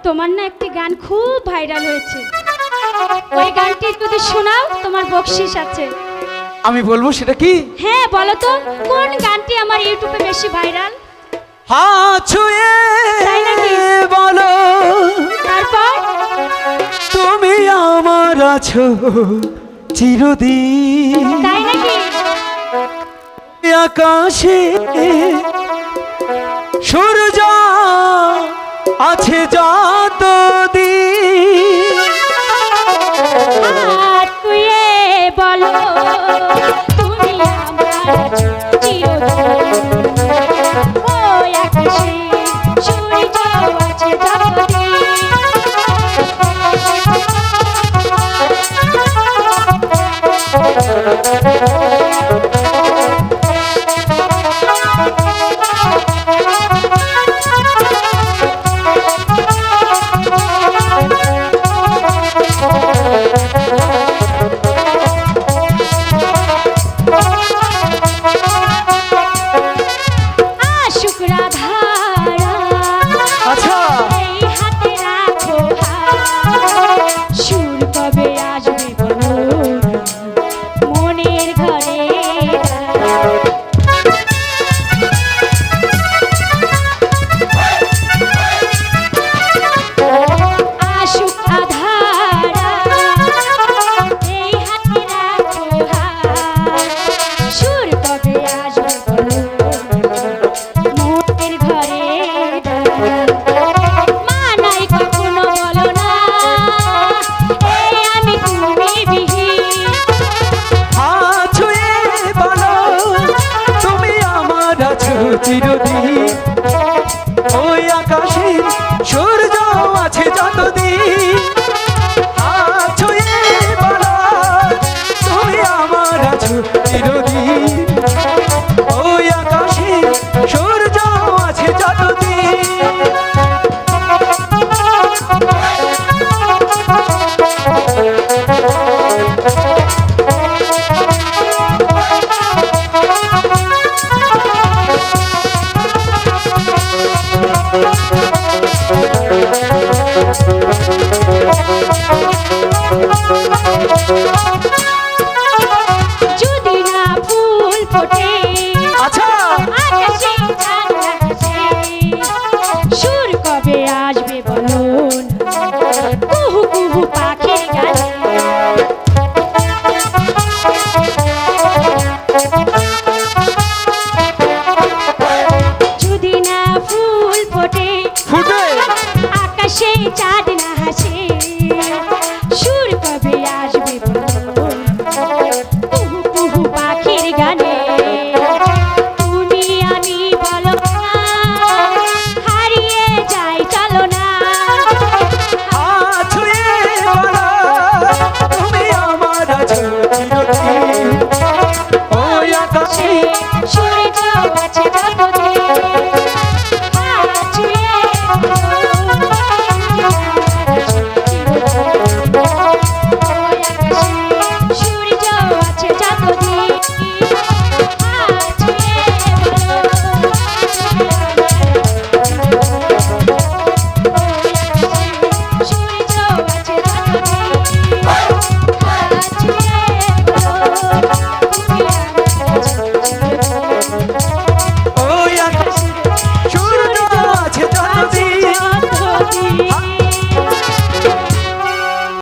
তোমার না একটি গান খুব ভাইরাল হয়েছে, ওই গানটি যদি শোনাও তোমার বকশিশ আছে। আমি বলবো সেটা কি? হ্যাঁ বলো তো, কোন গানটি আমার ইউটিউবে বেশি ভাইরাল? হাত ছুঁয়ে তাই নাকি? বলো তারপর তুমি আমার আছো চিরদিন, তাই নাকি? আকাশে সূর্য আছে যতদিন। হাত ছুঁয়ে বলো তুমি আমার আছো চিরদিন, ওই আকাশে সূর্য আছে যতদিন। আশুক রাধারা আচ্ছা এই হাতে রাখো হাত, সুর কবে আসবে বলো মনের ঘরে। আশুক আধারা এই হাতে রাখো হাত, সুর কবে আসবে বলো মনের ঘরে। মানাই কখনো বলো না এই আমি তুমি বিহীন, হাত ছুঁয়ে বলো তুমি আমার আছো চিরদিন, ওই আকাশে সূর্য আছে যতদিন। হাত ছুঁয়ে বলো তুমি আমার আছো চিরদিন, ওই আকাশে সূর্য আছে যতদিন। যদি না ফুল ফোটে আচ্ছা আকাশে চাঁদ রাখছে, সুর কবে আসবে বলো না কুহু কুহু পাখির গানে। যদি না ফুল ফোটে ফুটে আকাশে চাঁদ না হাসে, সুর কবে আসবে বলো কুহু কুহু পাখির গানে।